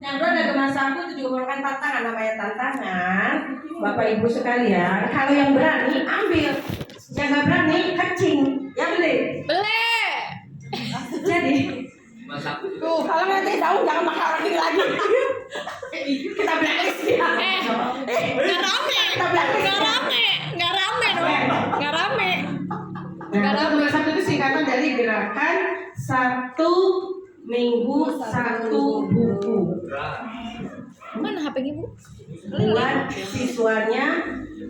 Yang kedua ada Gemar Saku, itu juga merupakan tantangan, namanya tantangan. Bapak Ibu sekalian, kalau yang berani ambil, yang nggak berani kencing, ya beli. Jadi, tuh kalau nanti daun jangan pakai orang ini lagi. Kita blacklist ya. Nggak rame Nah, Gemar Saku itu singkatan dari gerakan 1 minggu 1 buku. Mana HP-nya Bu? Buat siswanya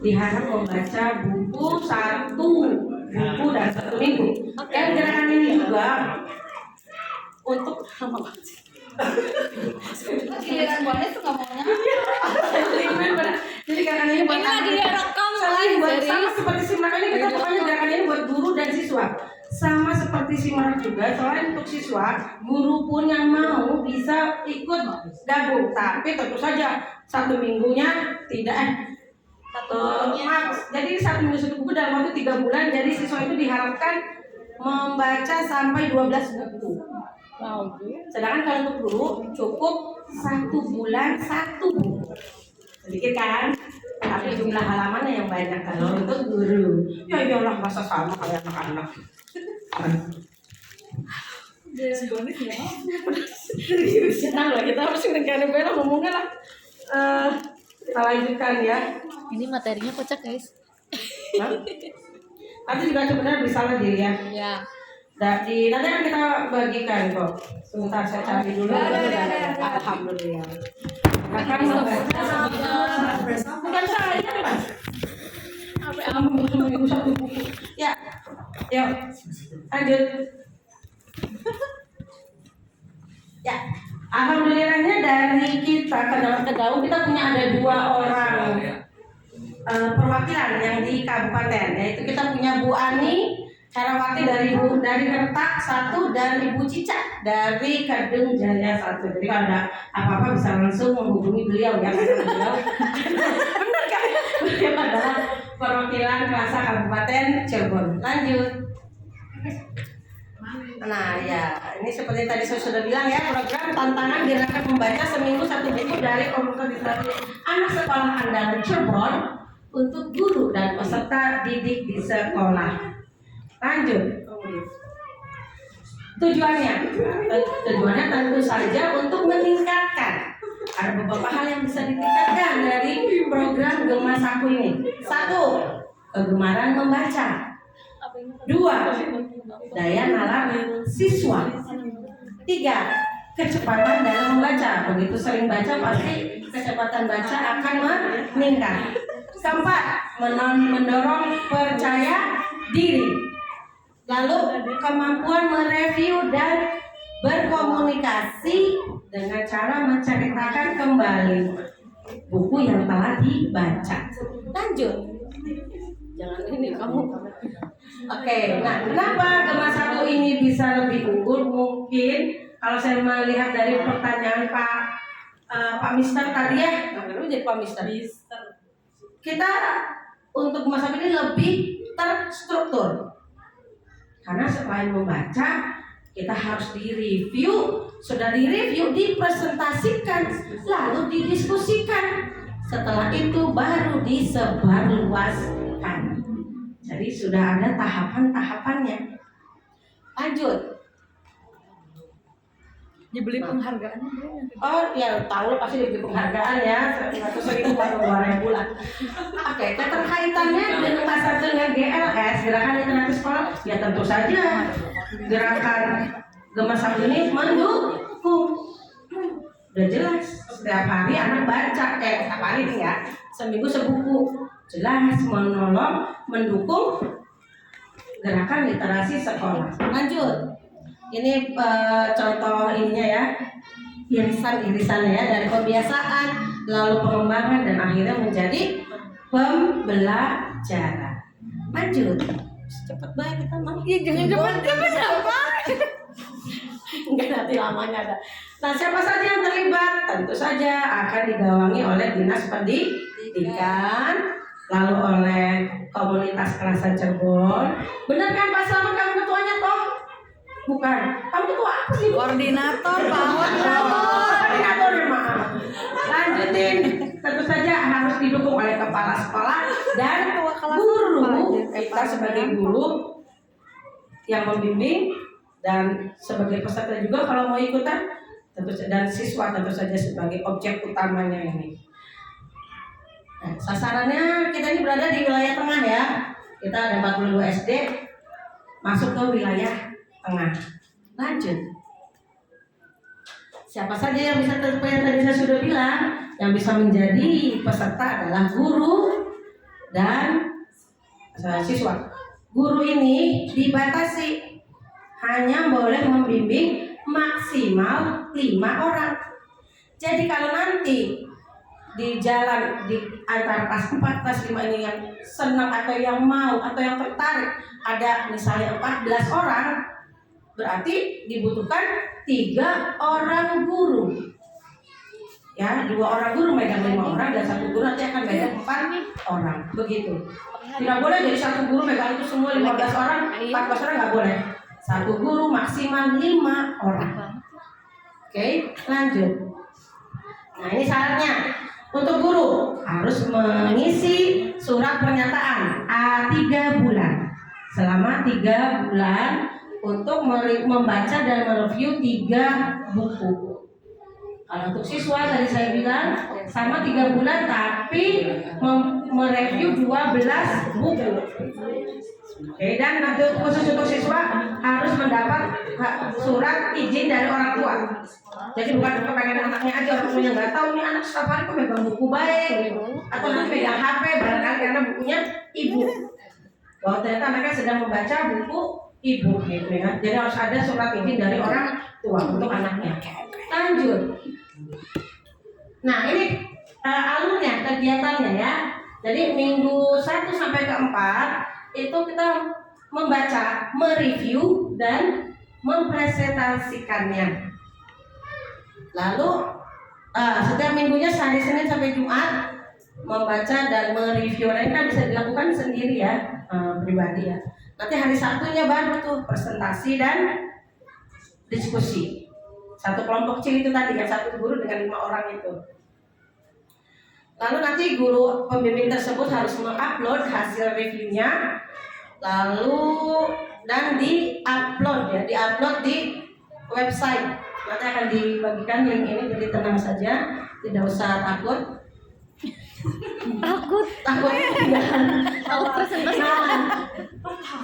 diharap membaca buku 1 buku dan 1 minggu. Dan gerakan ini juga untuk Giliran bonus tuh nggak maunya. jadi gerakan ini buat Ini lagi direkam selain buat serius. sama seperti simak ini, kita pokoknya gerakan ini buat guru dan siswa. Sama seperti simak juga, selain untuk siswa, guru pun yang mau bisa ikut gabung. Tapi tentu saja 1 minggunya tidak jadi 1 minggu 1 buku dalam waktu 3 bulan. Jadi siswa itu diharapkan membaca sampai 12 buku. Sedangkan kalau untuk guru cukup 1 bulan 1 buku. Sedikit kan? Tapi jumlah halamannya yang banyak kalau untuk guru. Ya iyalah, masa sama kayak anak-anak. Senang lah, kita harus negara-negara ngomongnya lah. Kita lanjutkan ya. Ini materinya kocak guys. Nanti juga sebenarnya bisa lah diri ya. Ya. Nanti akan kita bagikan kok. Sebentar saya cari dulu. Alhamdulillah. Akan membaca bukan saya Mas. Minggu 1 buku. Ya. Yuk. Lanjut. Ya. Alhamdulillahnya dari kita ke Daun kita punya ada 2 orang perwakilan yang di kabupaten, yaitu kita punya Bu Ani Herawati dari Kertak 1 dan Ibu Cica dari Kedung Jaya 1. Jadi kalau ada apa-apa bisa langsung menghubungi beliau ya, karena beliau benar kan? Beliau adalah perwakilan Klasa Kabupaten Cirebon. Lanjut. Nah ya, ini seperti tadi saya sudah bilang ya, program tantangan gerakan membaca seminggu 1 buku dari komunitas literasi anak sekolah andalan Cirebon untuk guru dan peserta didik di sekolah. Lanjut. Tujuannya tentu saja untuk meningkatkan. Ada beberapa hal yang bisa ditingkatkan dari program Gemar Saku ini. 1. Kegemaran membaca. 2. Daya nalar siswa. 3. Kecepatan dalam membaca. Begitu sering baca pasti kecepatan baca akan meningkat. 4. Mendorong percaya diri. Lalu kemampuan mereview dan berkomunikasi dengan cara menceritakan kembali buku yang telah dibaca. Lanjut. Jangan ini kamu. Oke, nah kenapa Gemar Saku ini bisa lebih unggul? Mungkin kalau saya melihat dari pertanyaan Pak Mister tadi ya, dulu jadi Pak Mister. Kita untuk Gemar Saku ini lebih terstruktur. Karena selain membaca, kita harus direview. Sudah direview, dipresentasikan, lalu didiskusikan. Setelah itu baru disebarluaskan. Jadi sudah ada tahapan-tahapannya. Lanjut. Dibeli penghargaan. Oh ya, tahu pasti diberi penghargaan ya. 100.000 baru 2.000 lah. Oke, keterkaitannya dengan satu dengan GLS, gerakan literasi sekolah, ya tentu saja gerakan Gemar Saku ini mendukung. Udah jelas, setiap hari anak baca, setiap hari nih ya, seminggu sebuku. Jelas menolong, mendukung gerakan literasi sekolah. Lanjut. Ini contoh ininya ya, irisan-irisannya ya, dari pembiasaan, lalu pengembangan, dan akhirnya menjadi pembelajaran. Lanjut. Cepet banget kita mau. Iya, jangan cepet apa? Enggak, nanti lamanya ada. Nah, siapa saja yang terlibat? Tentu saja akan digawangi oleh Dinas Pendidikan, lalu oleh komunitas Klasa Cirebon. Benar kan Pak Slamet, kamu ketuanya toh? Bukan. Kamu ketua apa sih? Koordinator, Pak. Koordinator ya, harus didukung oleh kepala sekolah dan guru. Kita sebagai guru yang membimbing dan sebagai peserta juga kalau mau ikutan dan siswa tentu saja sebagai objek utamanya ini. Nah, sasarannya kita ini berada di wilayah tengah ya. Kita ada 42 SD masuk ke wilayah tengah. Lanjut. Siapa saja yang bisa terpenuhi yang tadi saya sudah bilang, yang bisa menjadi peserta adalah guru dan siswa. Guru ini dibatasi hanya boleh membimbing maksimal 5 orang. Jadi kalau nanti di jalan di antara kelas 4, kelas 5 ini yang senang atau yang mau atau yang tertarik ada misalnya 14 orang, berarti dibutuhkan 3 orang guru. Ya, 2 orang guru megang 5 orang dan 1 guru nanti akan megang 4 orang. Begitu. Tidak boleh jadi 1 guru megang itu semua 15 orang, 14 orang nggak boleh. 1 guru maksimal 5 orang. Oke, lanjut. Nah, ini syaratnya. Untuk guru harus mengisi surat pernyataan A3 bulan. Selama 3 bulan untuk membaca dan mereview 3 buku. Kalau untuk siswa tadi saya bilang sama 3 bulan tapi mereview 12 buku. Oke, dan khusus untuk siswa harus mendapat surat izin dari orang tua. Jadi bukan kepengen anaknya aja, orang tuanya nggak tahu nih anak setiap hari kok megang buku baik atau nanti megang HP barangkali karena bukunya ibu. Bahwa ternyata anaknya sedang membaca buku ibu gitu ya. Jadi harus ada surat izin dari orang tua untuk anaknya. Lanjut. Nah ini alurnya, kegiatannya ya. Jadi minggu 1 sampai ke 4 itu kita membaca, mereview dan mempresentasikannya. Lalu setiap minggunya hari Senin sampai Jumat membaca dan mereview. Nah, ini kan bisa dilakukan sendiri ya, pribadi ya. Nanti hari Sabtunya baru tuh presentasi dan diskusi. 1 kelompok kecil itu tadi kan, 1 guru dengan 5 orang itu. Lalu nanti guru pembimbing tersebut harus mengupload hasil reviewnya, lalu dan diupload ya, diupload di website. Nanti akan dibagikan link ini, jadi tenang saja, tidak usah takut. Takut presentasi. Nah,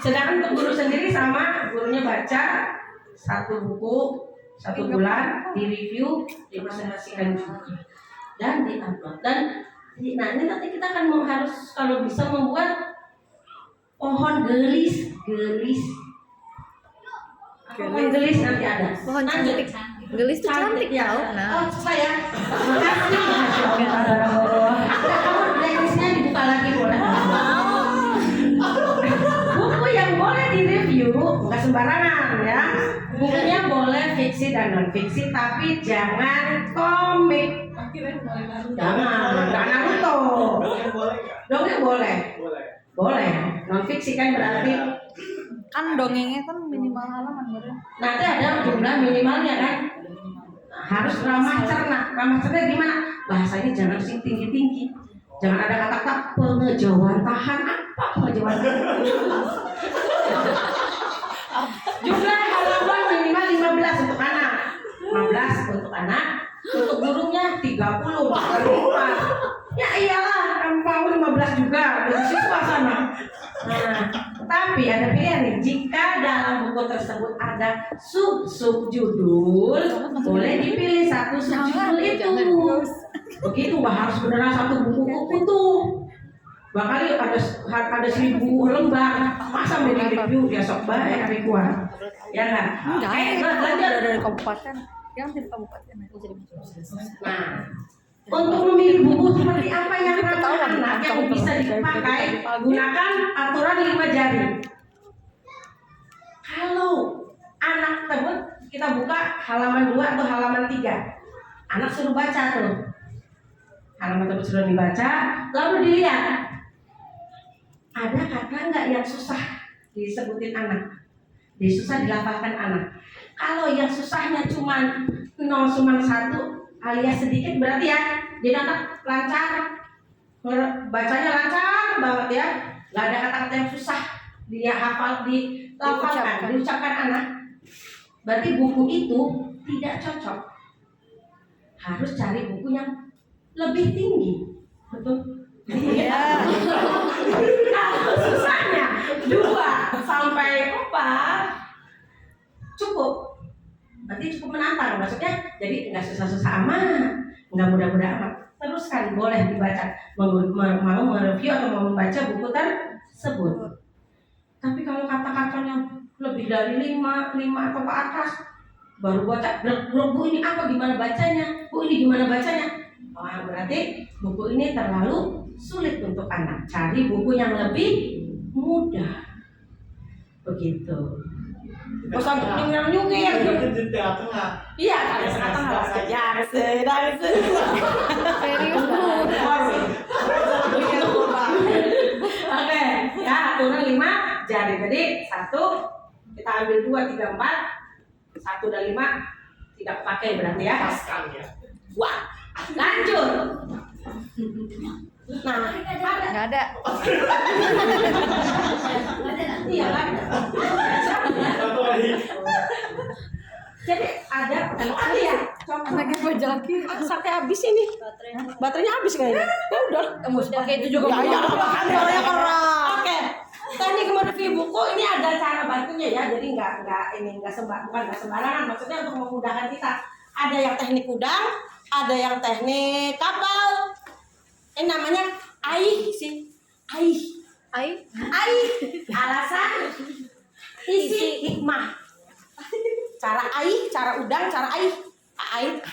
sedangkan untuk guru sendiri sama, gurunya baca 1 buku 1 bulan, di review, dipresentasikan juga dan diupload. Dan nah ini nanti kita akan harus kalau bisa membuat pohon gelis. Pohon gelis nanti ada. Pohon cantik. Gelis tuh cantik ya. tau. Nah. Oh saya. Makasih. Masya Allah. Kamu gelisnya dibuka lagi boleh. Buku yang boleh direview nggak sembarangan ya. Bukunya boleh fiksi dan non fiksi, tapi jangan komik. Jangan Naruto. Dongeng boleh. Non fiksi kan berarti Kan dongengnya kan minimal halaman baru. nanti ada jumlah minimalnya kan. Nah, harus ramah cerna. Ramah cerna gimana? Bahasanya jangan sing tinggi. Jangan ada kata-kata pengejawantahan. Apa pengejawantahan? Jumlah halaman minimal 15 untuk anak. 15 untuk anak. Untuk gurunya 30 kali lipat. Ya iyalah, kamu mau 15 juga untuk siswa sama. Nah, tapi ada pilihan nih. Jika dalam buku tersebut ada sub-judul, boleh dipilih 1 sub-judul itu. Begitu, harus beneran 1 buku utuh. Bakal ada 1000 lembar. Masa mau review besok baik hari kuat. Ya kan? Enggak, dari kabupaten. Yang dari kabupaten. Nah, untuk memilih buku seperti apa yang ramah anak yang bisa dipakai, gunakan aturan 5 jari. Kalau anak tersebut kita buka halaman 2 atau halaman 3, anak suruh baca tuh. Halaman tersebut sudah dibaca, lalu dilihat ada kata nggak yang susah disebutin anak, susah dilafalkan anak. Kalau yang susahnya cuma 0 cuma 1 alias sedikit berarti ya jadi anak lancar. bacanya lancar banget ya, nggak ada kata-kata yang susah dia hafal diucapkan anak. Berarti buku itu tidak cocok, harus cari buku yang lebih tinggi, betul? Iya. Kalau susahnya 2 sampai 4 cukup, berarti cukup menantang. Maksudnya jadi nggak susah-susah amat, nggak mudah-mudah amat. Teruskan, boleh dibaca, mau mereview atau mau membaca buku tersebut. Tapi kalau kata-katanya lebih dari 5 atau ke atas, baru baca, bu ini apa, gimana bacanya, bu ini gimana bacanya, berarti buku ini terlalu sulit untuk anak. Cari buku yang lebih mudah, begitu. Bosan dengan nyukir. Iya, ada setengah ya, serius. Oke, ya aturan 5 jari. Jadi 1 kita ambil 2, 3, 4. 1 dan 5 tidak pakai berarti ya. Wah, lanjut. Nah, Nggak ada. iya kan? Jadi ada ya. Anaknya bajaki. Sampai habis ini. Baterainya habis kayaknya. Ya udah, kamu pakai itu juga. Ya, orangnya keras. Oke. Teknik mereview buku ini ada cara bantunya ya. Jadi bukan sembarangan. Maksudnya untuk memudahkan kita. Ada yang teknik udang, ada yang teknik kapal. Ini namanya aih sih. Aih. Alasan, isi, hikmah. Cara aih, cara udang, cara aih.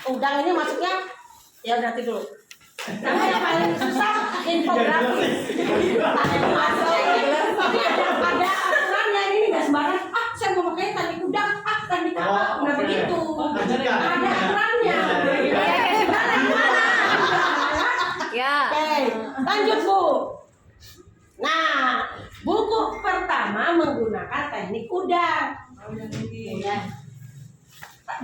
Udang ini maksudnya ya nanti dulu. Karena yang paling susah infografis. Tapi ada aturannya, ini nggak sembarang. Saya mau pakai teknik udang, teknik kapal, nggak begitu. Ada aturannya. Ya. Oke, lanjut Bu. Nah, buku pertama menggunakan teknik udang. Ya.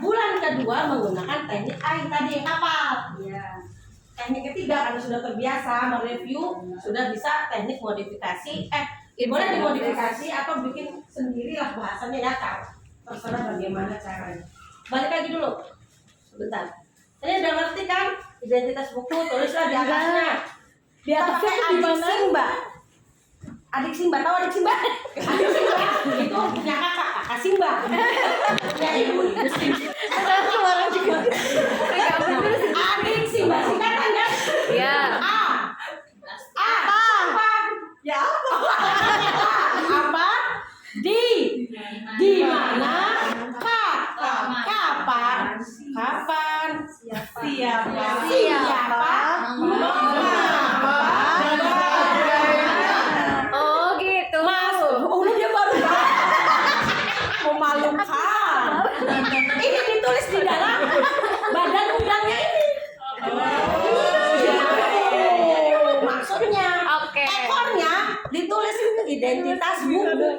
Bulan kedua menggunakan teknik air tadi yang kapal. Ya. Teknik ketiga karena sudah terbiasa mereview, sudah bisa teknik modifikasi. Boleh dimodifikasi atau bikin sendirilah bahasanya ya, terserah bagaimana caranya. Balik lagi dulu, sebentar. Ini udah ngerti kan identitas buku, tulislah di atasnya. Di atasnya adik Simba. Adik Simba, tahu adik Simba? Adik Simba itu punya kakak Simba. Ya ibu Simba. Adik Simba singkatan kan? Ya. Apa? Ya apa? Apa? Di mana? Kapan? Siapa? Mengapa? Oh gitu. Mas, dia baru memalukan. Ini ditulis di dalam badan udangnya ini. Maksudnya, Oke. ekornya ditulis identitas buku,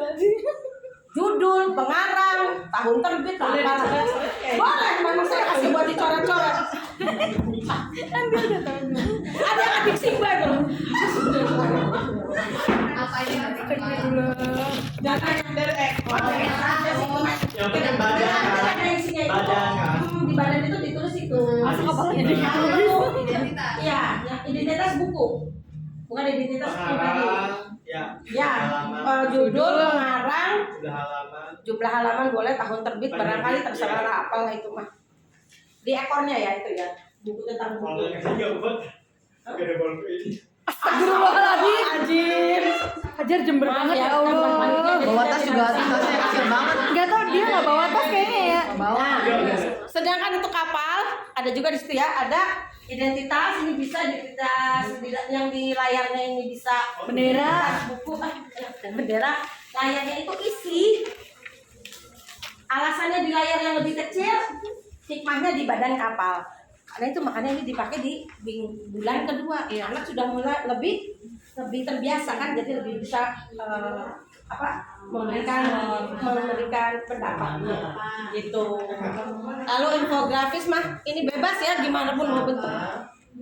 judul, pengarang, tahun terbit, apa. Boleh, memang saya kasih buat dicoret-coret. Ada adik Simba tuh. Apa ini? Jangan yang dari ekor. Yang penting badan kan? Badan kan? Di badan itu ditulis itu. Iya, yang identitas buku, bukan identitas pribadi. Ya, judul, pengarang, jumlah halaman boleh, tahun terbit, barangkali terserah apalah itu mah. Di ekornya ya itu ya, buku tentang buku. Astagfirullahaladzim. Anjir. Hajar jember banget ya Allah. Bawa tas juga tasnya kecil banget. Enggak tahu dia nggak bawa tas kayaknya ya. Nah, sedangkan untuk kapal ada juga di situ ya, ada identitas, ini bisa identitas yang di layarnya ini bisa Bendera. buku bendera, layarnya itu isi. Alasannya di layar yang lebih kecil, hikmahnya di badan kapal. Karena itu makanya ini dipakai di bulan kedua. Anak sudah mulai lebih terbiasa kan, jadi lebih bisa memberikan pendapat gitu. Lalu infografis mah ini bebas ya, gimana pun mau bentuk.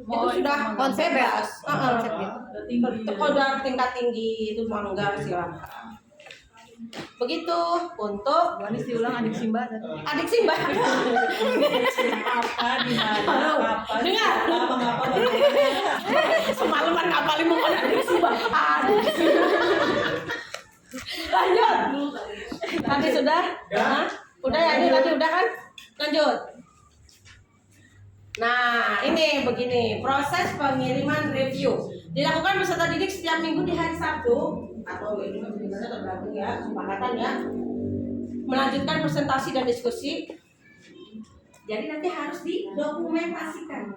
itu sudah konsep ya? bebas. Konsep gitu. Kalau tingkat tinggi itu mangga silakan. Begitu untuk Wanis diulang adik Simba. adik Simba. Apa di mana? Apa? Dengar. Apa? Semalaman ngapalin mau adik Simba. Adik Simba. Lanjut. Tadi sudah? Hah? Udah ya, ini tadi udah kan? Lanjut. Nah, ini begini, proses pengiriman review dilakukan peserta didik setiap minggu di hari Sabtu atau ini tergantung ya, kesepakatan ya. Melanjutkan presentasi dan diskusi. Jadi nanti harus didokumentasikan.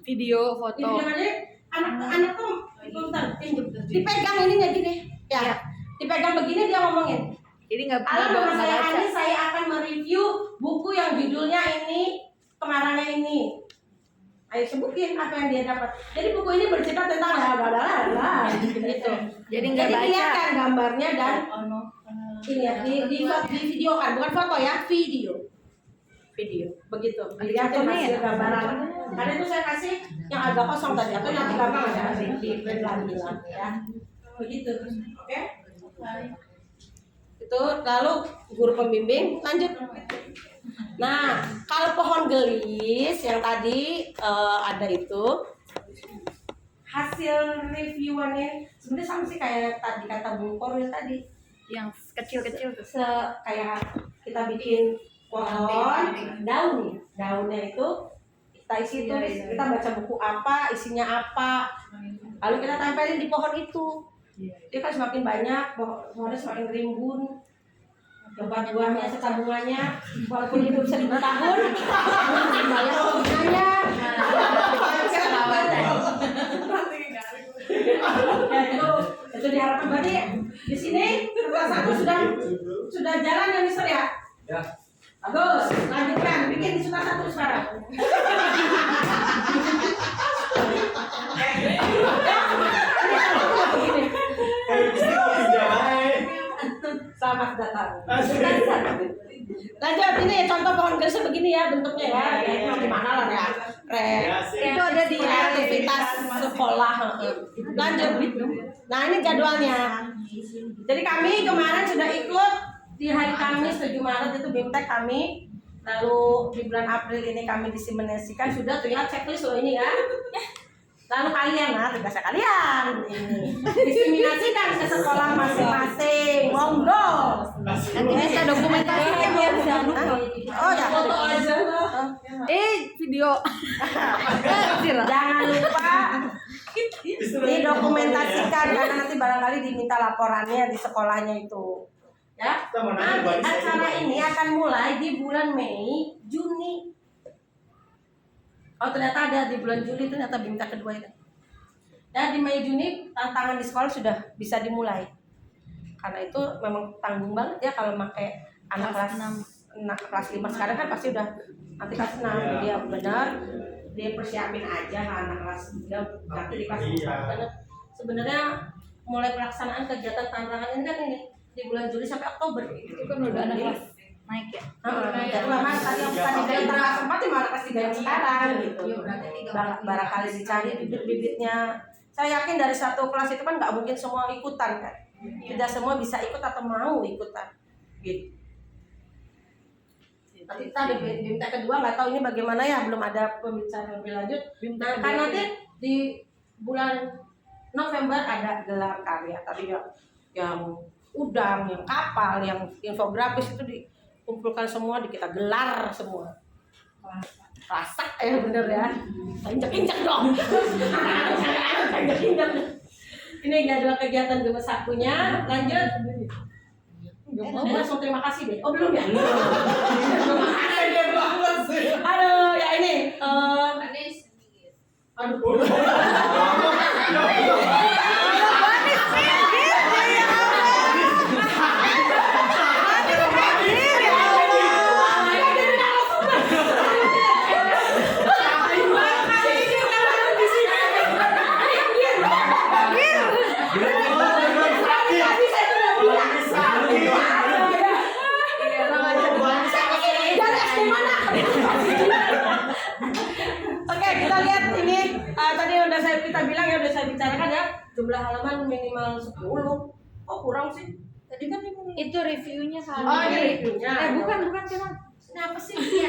Video, foto. Ini namanya anak-anak tuh bentar, dipegang ininya gini. Ya. Dipegang begini dia ngomongin. Jadi nggak Halo, nama saya baca. Ani, saya akan mereview buku yang judulnya ini, pengarangnya ini. Ayo sebutin apa yang dia dapat. Jadi buku ini bercerita tentang gitu. Jadi nggak baca. kelihatan gambarnya dan ini ya di video kan, bukan foto ya, video. Begitu. Dilihatin hasil gambaran. Karena itu saya kasih yang agak kosong tadi atau nanti gampang ada di print lagi lah ya. Begitu. Oke? Itu lalu guru pembimbing lanjut. Nah, kalau pohon gelis yang tadi ada itu hasil reviewannya sebenarnya sama sih kayak tadi kata Bung Korwil tadi. Yang kecil-kecil tuh. Kayak kita bikin pohon daunnya itu kita isi tulis, kita baca buku apa, isinya apa, lalu kita tempelin di pohon itu. Dia kan semakin banyak, pohonnya semakin rimbun, lebat buahnya serta bunganya, walaupun hidup 1000 tahun, banyak bunganya. Itu diharapkan berarti di sini kelas 1 sudah jalan ya Mister ya? Ya. Bagus, lanjutkan, bikin di surat 1 sekarang. Selamat datang. Lanjut, ini contoh pohon gelis begini ya bentuknya ya. Ini gimana lah ya? Itu ada di aktivitas sekolah. Lanjut. Nah ini jadwalnya. Jadi kami kemarin sudah ikut di hari Kamis 7 Maret itu BIMTEK kami. Lalu di bulan April ini kami diseminasikan sudah tuh ya checklist loh ini ya. Lalu kalian, nah tugasnya kalian ini diseminasikan ke sekolah masing-masing. Monggo. Nanti bisa dokumentasinya biar bisa lupa. Oh ya. Foto aja lah. Video. Jangan lupa didokumentasikan karena nanti barangkali diminta laporannya di sekolahnya itu. Ya. Nanti acara ini akan mulai di bulan Mei, Juni. Oh ternyata ada di bulan Juli, ternyata BIMTEK kedua itu. Dan di Mei Juni tantangan di sekolah sudah bisa dimulai. Karena itu memang tanggung banget ya kalau pakai anak kelas 5 sekarang kan pasti udah nanti kelas 6 dia benar dia persiapin aja anak kelas 3 nanti di kelas 4 karena sebenarnya mulai pelaksanaan kegiatan tantangan ini kan ini di bulan Juli sampai Oktober Itu kan udah anak kelas naik ya. jadi memang tadi yang tadi dari kelas 4 ya malah kelas 3 yang sekarang gitu. Barangkali dicari bibit-bibitnya. Saya yakin dari satu kelas itu kan nggak mungkin semua ikutan kan. Tidak semua bisa ikut atau mau ikutan. Gitu. Tapi kita di BIMTEK kedua nggak tahu ini bagaimana ya, belum ada pembicaraan lebih lanjut. Nah, kan nanti di bulan November ada gelar karya tadi yang udang, yang kapal, yang infografis itu dikumpulkan semua, kita gelar semua. Rasa bener ya. Injek-injek dong. Injek-injek. Ini jadwal kegiatan gemes sakunya. Lanjut. Langsung terima kasih deh. Oh belum ya? Aduh, ya ini. Aduh. Oke, kita lihat ini udah kita bilang ya, udah saya bicarakan ya, jumlah halaman minimal 10. Oh kurang sih. Tadi kan Itu reviewnya kali. Oh, ini reviewnya. Bukan kenapa? Kenapa sih dia?